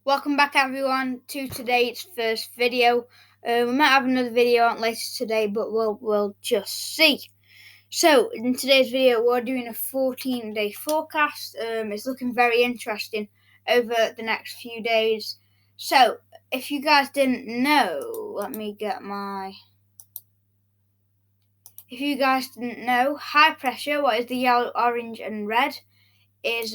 Welcome back everyone to today's first video. We might have another video on later today, but we'll just see. So in today's video we're doing a 14-day forecast. It's looking very interesting over the next few days. So if you guys didn't know, if you guys didn't know, high pressure, what is the yellow, orange and red, is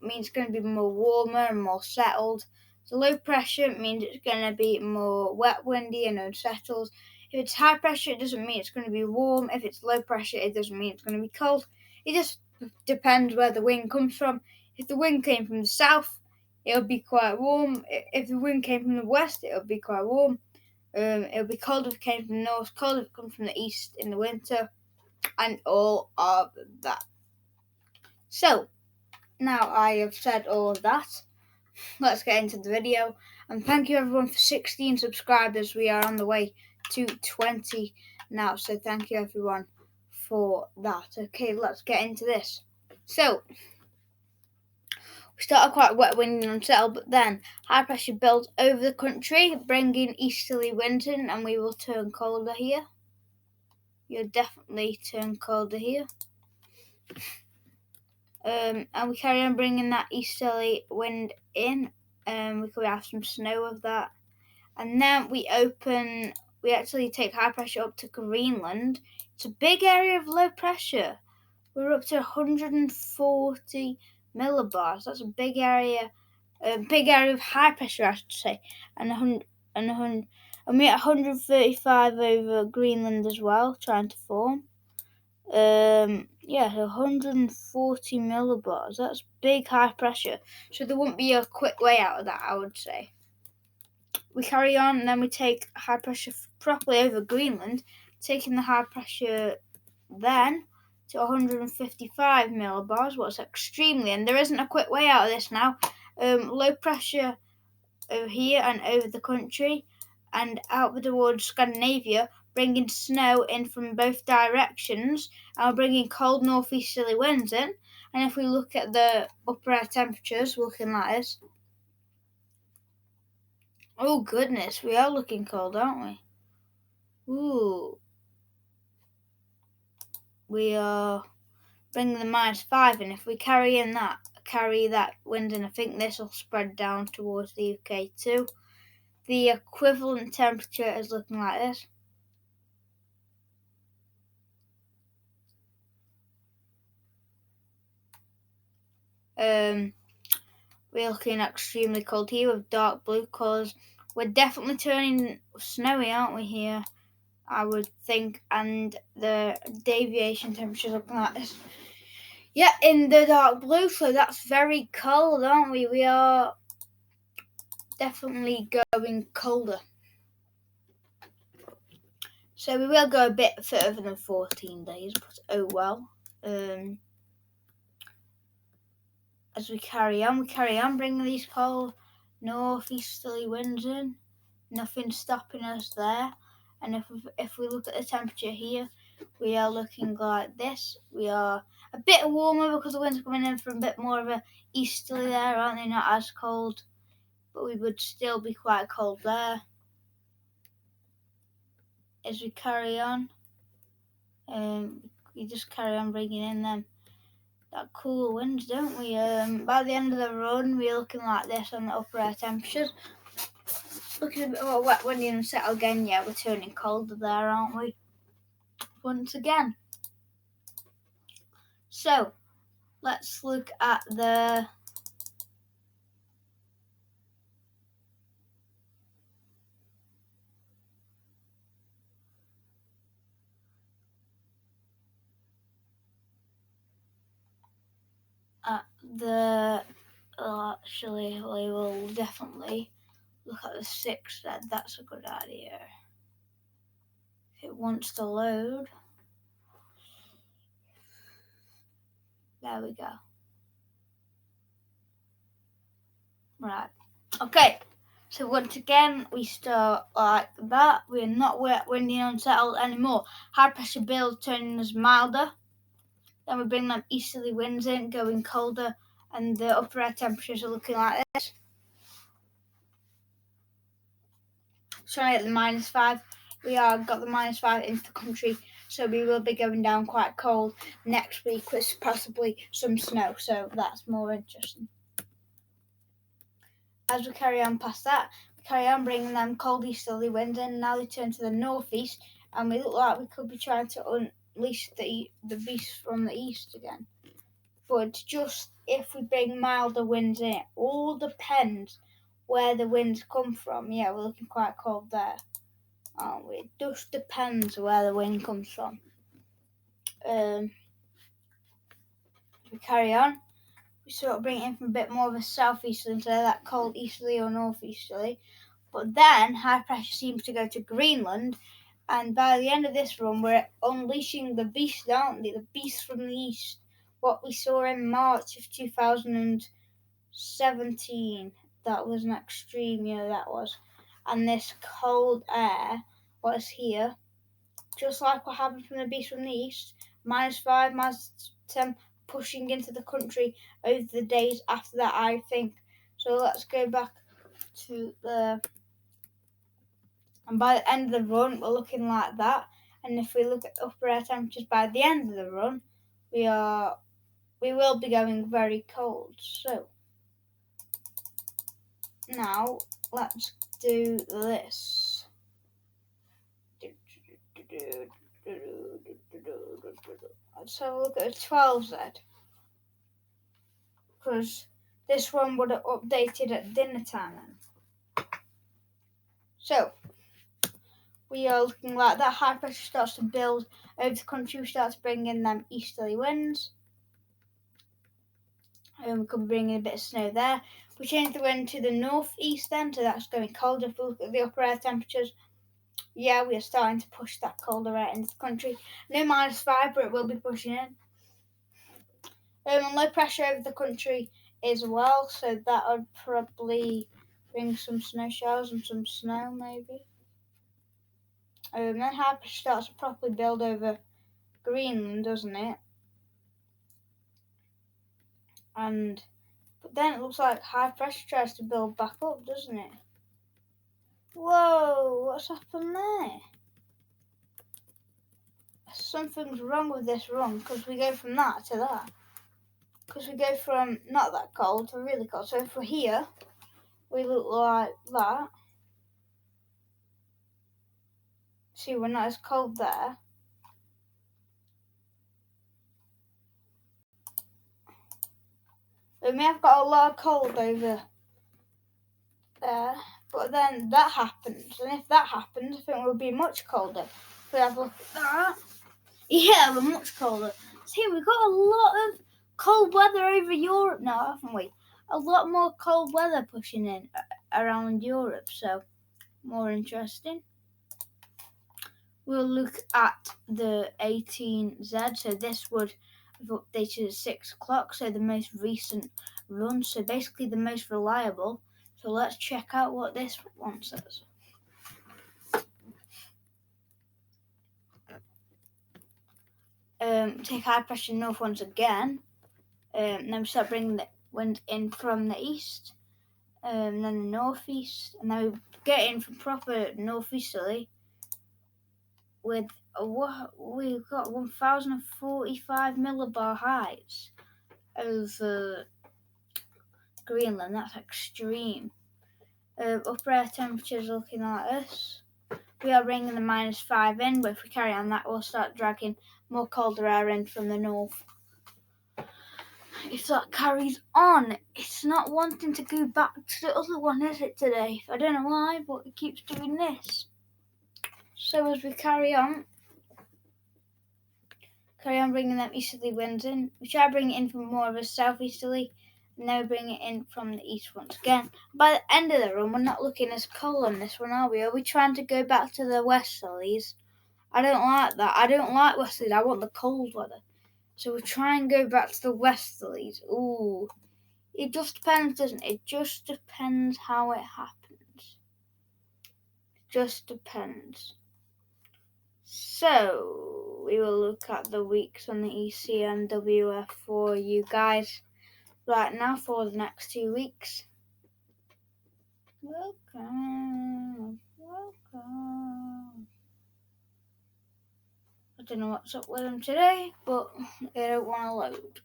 means it's going to be more warmer and more settled. So low pressure means it's going to be more wet, windy and unsettled. If it's high pressure, it doesn't mean it's going to be warm. If it's low pressure, it doesn't mean it's going to be cold. It just depends where the wind comes from. If the wind came from the south, it'll be quite warm. If the wind came from the west, it'll be quite warm. It'll be cold if it came from the north, cold if it comes from the east in the winter, and all of that. So now I have said all of that, let's get into the video. And thank you everyone for 16 subscribers. We are on the way to 20 now, so thank you everyone for that. Okay, let's get into this. So we started quite wet, windy and unsettled, but then high pressure builds over the country, bringing easterly winds in, and we will turn colder here. You'll definitely turn colder here. And we carry on bringing that easterly wind in. We could have some snow of that. And then we actually take high pressure up to Greenland. It's a big area of low pressure. We're up to 140 millibars. That's a big area of high pressure, I should say. And we're at 135 over Greenland as well, trying to form. 140 millibars. That's big high pressure. So there wouldn't be a quick way out of that, I would say. We carry on, and then we take high pressure properly over Greenland, taking the high pressure then to 155 millibars. What's extremely, and there isn't a quick way out of this now. Low pressure over here and over the country, and out towards Scandinavia, bringing snow in from both directions, and we're bringing cold northeasterly winds in. And if we look at the upper air temperatures, looking like this. Oh goodness, we are looking cold, aren't we? Ooh. We are bringing the -5, and if we carry that wind in, I think this will spread down towards the UK too. The equivalent temperature is looking like this. We're looking extremely cold here with dark blue colours. We're definitely turning snowy, aren't we, here? I would think, and the deviation temperature is looking like this. Yeah, in the dark blue, so that's very cold, aren't we? We are definitely going colder. So we will go a bit further than 14 days, but oh well. As we carry on bringing these cold northeasterly winds in. Nothing stopping us there. And if we look at the temperature here, we are looking like this. We are a bit warmer because the wind's coming in from a bit more of a easterly there, aren't they? Not as cold, but we would still be quite cold there. As we carry on, we just carry on bringing in them that cool winds, don't we? By the end of the run, we're looking like this on the upper air temperatures. Looking a bit more wet, windy and settled again. Yeah, we're turning colder there, aren't we? Once again. So, let's look at the actually, we will definitely look at the 6 then. That's a good idea. If it wants to load. There we go. Right. Okay. So once again, we start like that. We're not wet, windy, and unsettled anymore. High pressure build turning us milder. Then we bring them easterly winds in, going colder, and the upper air temperatures are looking like this. trying to get the -5. We are got the -5 into the country, so we will be going down quite cold next week with possibly some snow, so that's more interesting. As we carry on past that, we carry on bringing them cold easterly winds in, and now they turn to the northeast, and we look like we could be trying to unleash the beast from the east again. But just if we bring milder winds in, it all depends where the winds come from. Yeah, we're looking quite cold there, aren't we? It just depends where the wind comes from. We carry on. We sort of bring it in from a bit more of a southeasterly instead of that cold easterly or northeasterly. But then high pressure seems to go to Greenland, and by the end of this run, we're unleashing the beast, aren't we? The beast from the east. What we saw in March of 2017. That was an extreme year, that was. And this cold air was here, just like what happened from the beast from the east. -5, -10, pushing into the country over the days after that, I think. So let's go back to the... And by the end of the run, we're looking like that. And if we look at upper air temperatures by the end of the run, we will be going very cold. So now let's do this. Let's have a look at a 12Z, because this one would have updated at dinner time. So we are looking like that. High pressure starts to build over the country. We start to bring in them easterly winds. And we could bring in a bit of snow there. We change the wind to the northeast then, so that's going colder. If we look at the upper air temperatures, yeah, we are starting to push that colder air into the country. No -5, but it will be pushing in. And low pressure over the country as well, so that would probably bring some snow showers and some snow maybe. Then high pressure starts to properly build over Greenland, doesn't it? But then it looks like high pressure tries to build back up, doesn't it? Whoa, what's happened there? Something's wrong with this run, because we go from that to that. Because we go from not that cold to really cold. So if we're here, we look like that. See, we're not as cold there. We may have got a lot of cold over there, but then that happens. And if that happens, I think we'll be much colder. If we have a look at that. Yeah, we're much colder. See, we've got a lot of cold weather over Europe now, haven't we? A lot more cold weather pushing in around Europe, so more interesting. We'll look at the 18Z, so this would have updated at 6 o'clock, so the most recent run, so basically the most reliable. So let's check out what this one says. Take high pressure north once again. Then we start bringing the wind in from the east, then the northeast, and then we get in from proper northeasterly with we've got 1,045 millibar heights over Greenland. That's extreme. Upper air temperatures looking like this. We are bringing the -5 in, but if we carry on that, we'll start dragging more colder air in from the north. If that carries on, it's not wanting to go back to the other one, is it, today? I don't know why, but it keeps doing this. So as we carry on bringing them easterly winds in, we try to bring it in from more of a southeasterly, and then we bring it in from the east once again. By the end of the run, we're not looking as cold on this one, are we? Are we trying to go back to the westerlies? I don't like that. I don't like westerlies. I want the cold weather. So we'll try and go back to the westerlies. Ooh. It just depends, doesn't it? It just depends how it happens. It just depends. So, we will look at the weeks on the ECMWF for you guys right now for the next 2 weeks. Welcome. I don't know what's up with them today, but they don't want to load.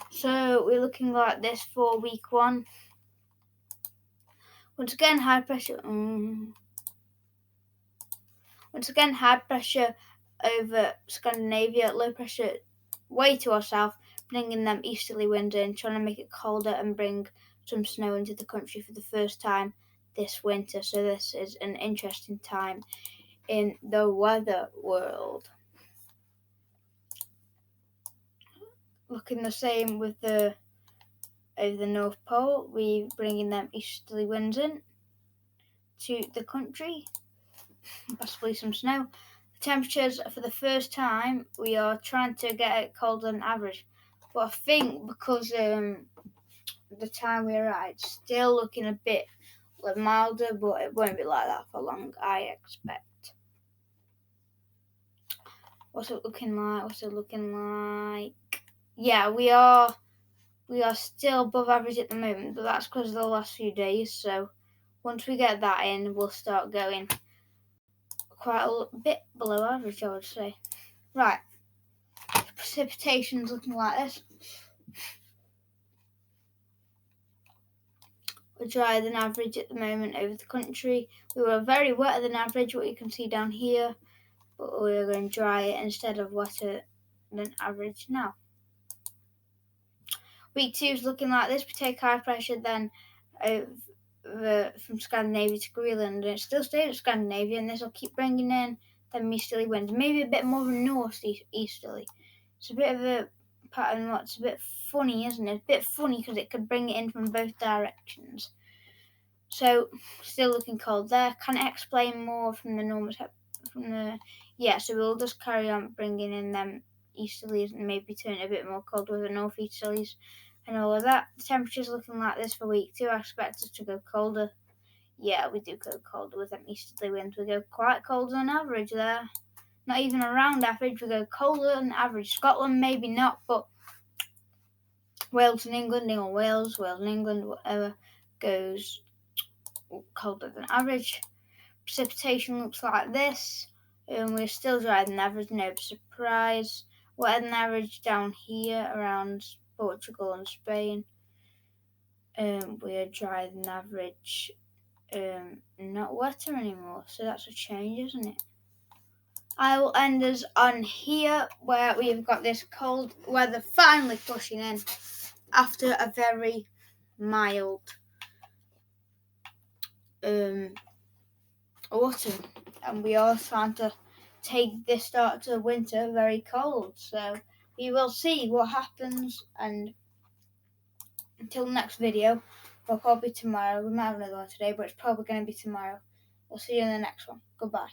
So we're looking like this for week 1. Once again, high pressure. Once again, high pressure over Scandinavia, low pressure way to our south, bringing them easterly winds in, trying to make it colder and bring some snow into the country for the first time this winter. So this is an interesting time in the weather world. Looking the same with the over the North Pole, we bringing them easterly winds in to the country, possibly some snow. The temperatures for the first time we are trying to get it colder than average, but I think because the time we're at, it's still looking a bit milder, but it won't be like that for long, I expect. What's it looking like? Yeah, we are still above average at the moment, but that's because of the last few days. So once we get that in, we'll start going quite a bit below average, I would say. Right, precipitation's looking like this. We're drier than average at the moment over the country. We were very wetter than average, what you can see down here, but we're going drier instead of wetter than average now. Week 2 is looking like this. We take high pressure then over from Scandinavia to Greenland, and it still stays at Scandinavia, and this will keep bringing in them easterly winds, maybe a bit more of a north-easterly. It's a bit of a pattern that's a bit funny, isn't it? A bit funny because it could bring it in from both directions. So still looking cold there. Can I explain more from the normal so we'll just carry on bringing in them easterlies and maybe turn it a bit more cold with the northeasterlies and all of that. The temperature's looking like this for week 2. I expect us to go colder. Yeah, we do go colder with them easterly winds. We go quite colder than average there. Not even around average, we go colder than average. Scotland maybe not, but Wales and England, Wales and England, whatever, goes colder than average. Precipitation looks like this. We're still drier than average, no surprise. Wetter than average down here around Portugal and Spain. We're drier than average, not wetter anymore, so that's a change, isn't it? I will end us on here where we've got this cold weather finally pushing in after a very mild autumn, and we are trying to take this start to winter very cold, so we will see what happens. And until the next video, or probably tomorrow, we might have another one today, but it's probably going to be tomorrow. We'll see you in the next one. Goodbye.